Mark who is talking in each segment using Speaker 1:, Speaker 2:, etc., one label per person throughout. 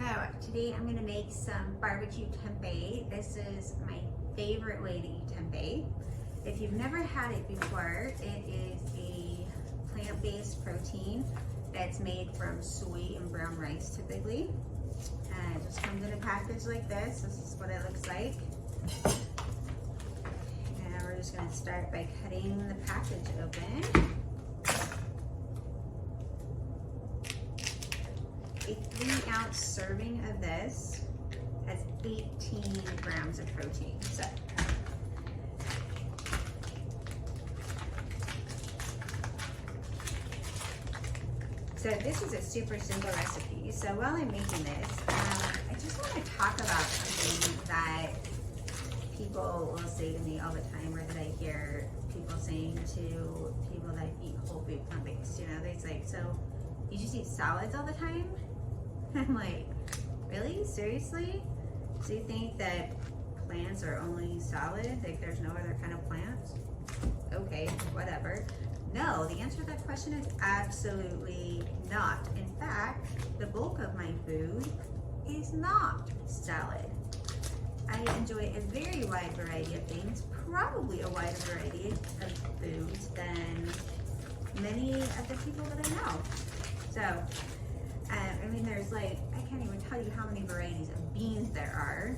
Speaker 1: So today I'm going to make some barbecue tempeh. This is my favorite way to eat tempeh. If you've never had it before, it is a plant-based protein that's made from soy and brown rice typically. And it just comes in a package like this. This is what it looks like. And we're just going to start by cutting the package open. A 3-ounce serving of this has 18 grams of protein. So this is a super simple recipe. So while I'm making this, I just want to talk about something that people will say to me all the time, or that I hear people saying to people that eat whole food plant-based. You know, they say, so you just eat salads all the time? I'm like, really? Seriously? So you think that plants are only salad? Like there's no other kind of plants? Okay, whatever. No, the answer to that question is absolutely not. In fact, the bulk of my food is not salad. I enjoy a very wide variety of things, probably a wider variety of foods than many of the people that I know. So, I mean, there's like, I can't even tell you how many varieties of beans there are.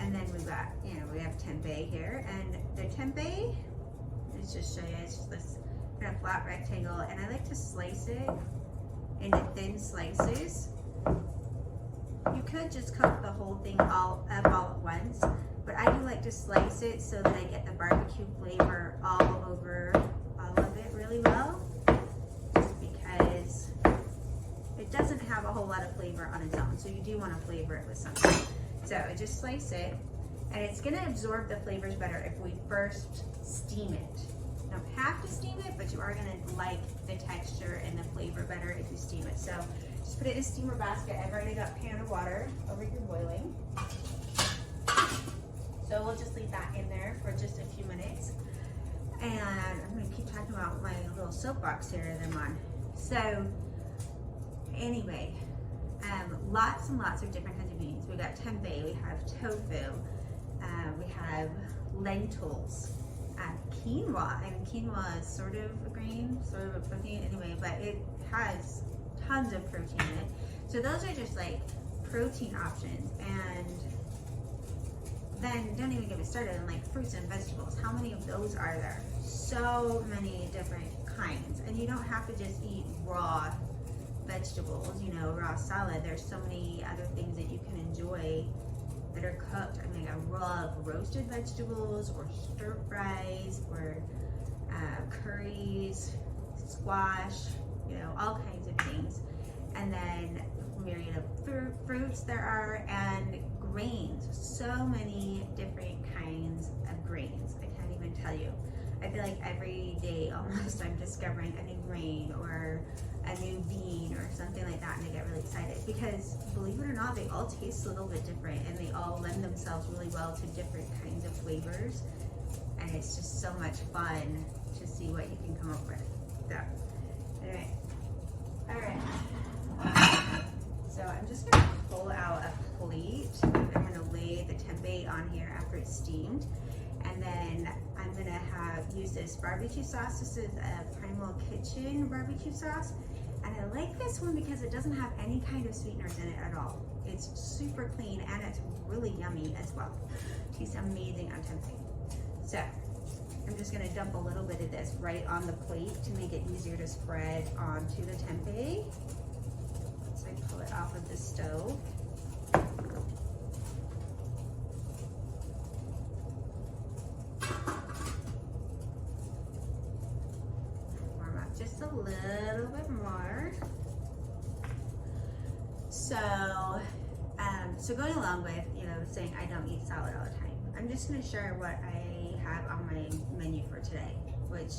Speaker 1: And then we've got, you know, we have tempeh here. And the tempeh, let's just show you, it's just this kind of flat rectangle. And I like to slice it into thin slices. You could just cook the whole thing all at once. But I do like to slice it so that I get the barbecue flavor all over all of it really well. Because it doesn't have a whole lot of flavor on its own, so you do want to flavor it with something. So I just slice it, and it's going to absorb the flavors better if we first steam it. You don't have to steam it, but you are going to like the texture and the flavor better if you steam it. So just put it in a steamer basket. I've already got a pan of water over here boiling. So we'll just leave that in there for just a few minutes. And I'm going to keep talking about my little soapbox here that I'm on. So anyway, lots and lots of different kinds of beans. We got tempeh, we have tofu, we have lentils, quinoa. And quinoa is sort of a grain, sort of a protein anyway, but it has tons of protein in it. So those are just like protein options. And then don't even get me started on like fruits and vegetables. How many of those are there? So many different kinds. And you don't have to just eat raw vegetables, you know, raw salad. There's so many other things that you can enjoy that are cooked. I mean, I love roasted vegetables, or stir fries, or curries, squash, you know, all kinds of things. And then myriad of fruits there are, and grains. So many different kinds of grains. I can't even tell you. I feel like every day almost I'm discovering a new grain or a new bean or something like that, and I get really excited because, believe it or not, they all taste a little bit different, and they all lend themselves really well to different kinds of flavors, and it's just so much fun to see what you can come up with. So, anyway, all right. So I'm just gonna pull out a plate. I'm gonna lay the tempeh on here after it's steamed. And then I'm gonna use this barbecue sauce. This is a Primal Kitchen barbecue sauce. And I like this one because it doesn't have any kind of sweeteners in it at all. It's super clean, and it's really yummy as well. Tastes amazing on tempeh. So I'm just gonna dump a little bit of this right on the plate to make it easier to spread onto the tempeh. So I pull it off of the stove. Just a little bit more. So going along with, you know, saying I don't eat salad all the time, I'm just going to share what I have on my menu for today, which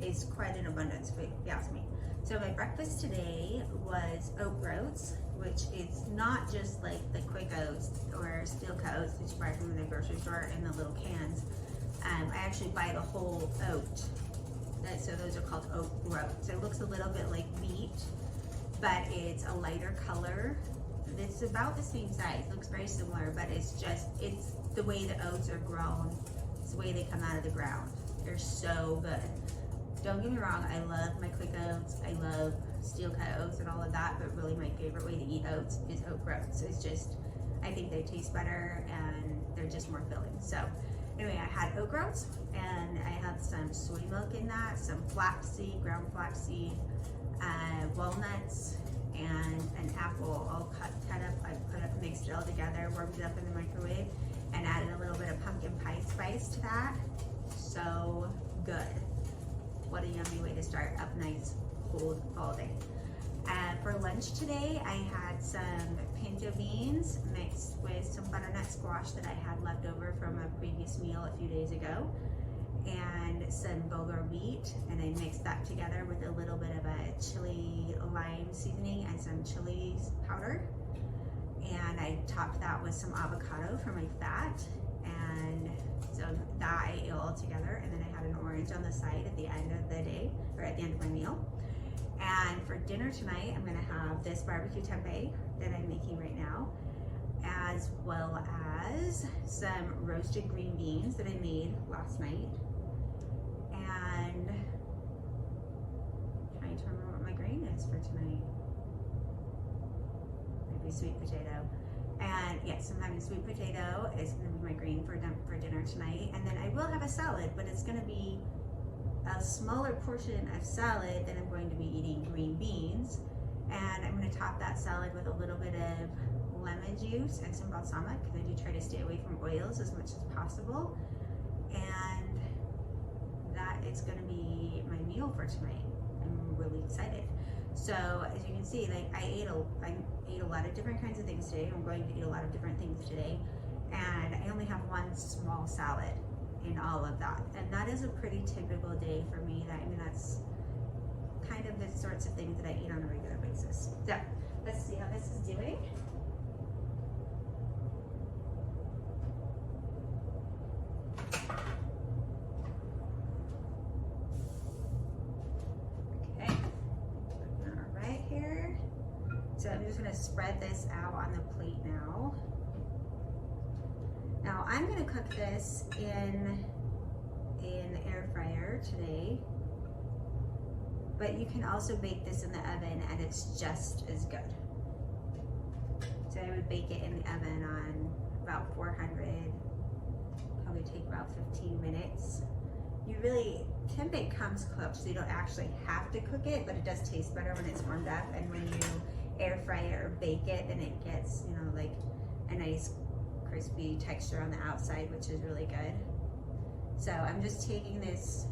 Speaker 1: is quite an abundance, if you ask me. So my breakfast today was oat groats, which is not just like the quick oats or steel cut oats that you buy from the grocery store in the little cans. I actually buy the whole oat. So those are called oat groats. It looks a little bit like wheat, but it's a lighter color it's about the same size. Looks very similar, but it's the way the oats are grown. It's the way they come out of the ground. They're so good. Don't get me wrong, I love my quick oats. I love steel cut oats and all of that, but really my favorite way to eat oats is oat groats. It's just, I think they taste better and they're just more filling. So anyway, I had oat groats and I had some soy milk in that, some flaxseed, ground flaxseed, walnuts, and an apple all cut up. I put it, mixed it all together, warmed it up in the microwave, and added a little bit of pumpkin pie spice to that. So good. What a yummy way to start up nice cold fall day. For lunch today, I had some pinto beans mixed with some butternut squash that I had left over from a previous meal a few days ago, and some bulgur wheat, and I mixed that together with a little bit of a chili lime seasoning and some chili powder, and I topped that with some avocado for my fat, and so that I ate all together, and then I had an orange on the side at the end of the day, or at the end of my meal. And for dinner tonight, I'm gonna have this BBQ Tempeh that I'm making right now, as well as some roasted green beans that I made last night, and trying to remember what my grain is for tonight. Maybe sweet potato. And yes, I'm having sweet potato. It's gonna be my grain for dinner tonight. And then I will have a salad, but it's gonna be a smaller portion of salad than I'm going to be eating green beans. And I'm gonna top that salad with a little bit of lemon juice and some balsamic, because I do try to stay away from oils as much as possible. And that is gonna be my meal for tonight. I'm really excited. So as you can see, like I ate a lot of different kinds of things today. I'm going to eat a lot of different things today. And I only have one small salad in all of that. And that is a pretty typical day for me. I mean, that's kind of the sorts of things that I eat on a regular basis. So let's see how this is doing. Okay, all right here. So I'm just gonna spread this out on the plate now. Now I'm gonna cook this in an air fryer today, but you can also bake this in the oven and it's just as good. So I would bake it in the oven on about 400, probably take about 15 minutes. You really, tempeh comes cooked, so you don't actually have to cook it, but it does taste better when it's warmed up, and when you air fry it or bake it, then it gets, you know, like a nice crispy texture on the outside, which is really good. So I'm just taking this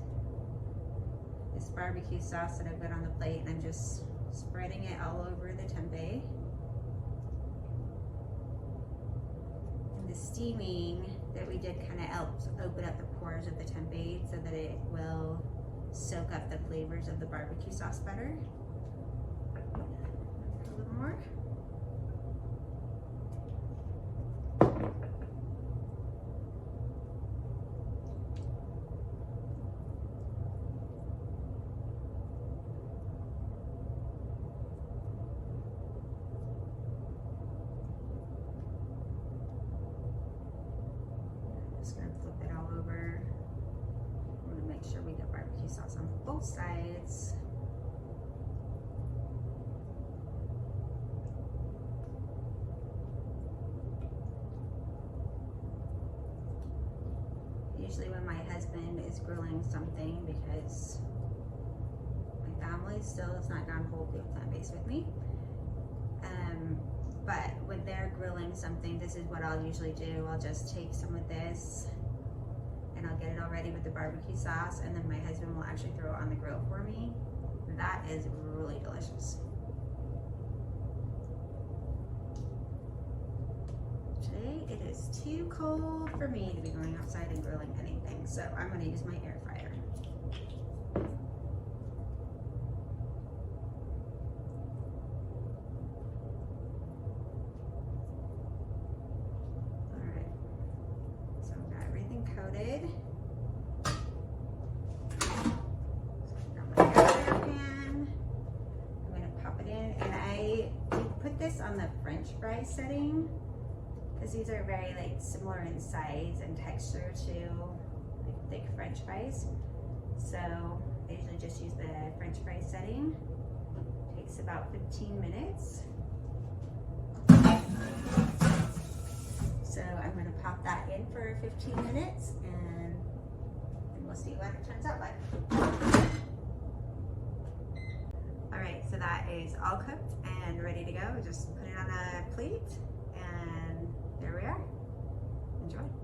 Speaker 1: barbecue sauce that I've got on the plate, and I'm just spreading it all over the tempeh. And the steaming that we did kind of helps open up the pores of the tempeh so that it will soak up the flavors of the barbecue sauce better. A little more. Just gonna flip it all over. I'm gonna make sure we get barbecue sauce on both sides. Usually when my husband is grilling something, because my family still has not gone whole food plant-based with me, but when they're grilling something, this is what I'll usually do. I'll just take some of this and I'll get it all ready with the barbecue sauce, and then my husband will actually throw it on the grill for me. That is really delicious. Today it is too cold for me to be going outside and grilling anything, so I'm going to use my air fryer. Coated. Got my air fryer pan. I'm gonna pop it in, and I put this on the French fry setting because these are very like similar in size and texture to like thick French fries. So I usually just use the French fry setting. Takes about 15 minutes. So I'm going to pop that in for 15 minutes and we'll see what it turns out like. Alright, so that is all cooked and ready to go. Just put it on a plate and there we are. Enjoy.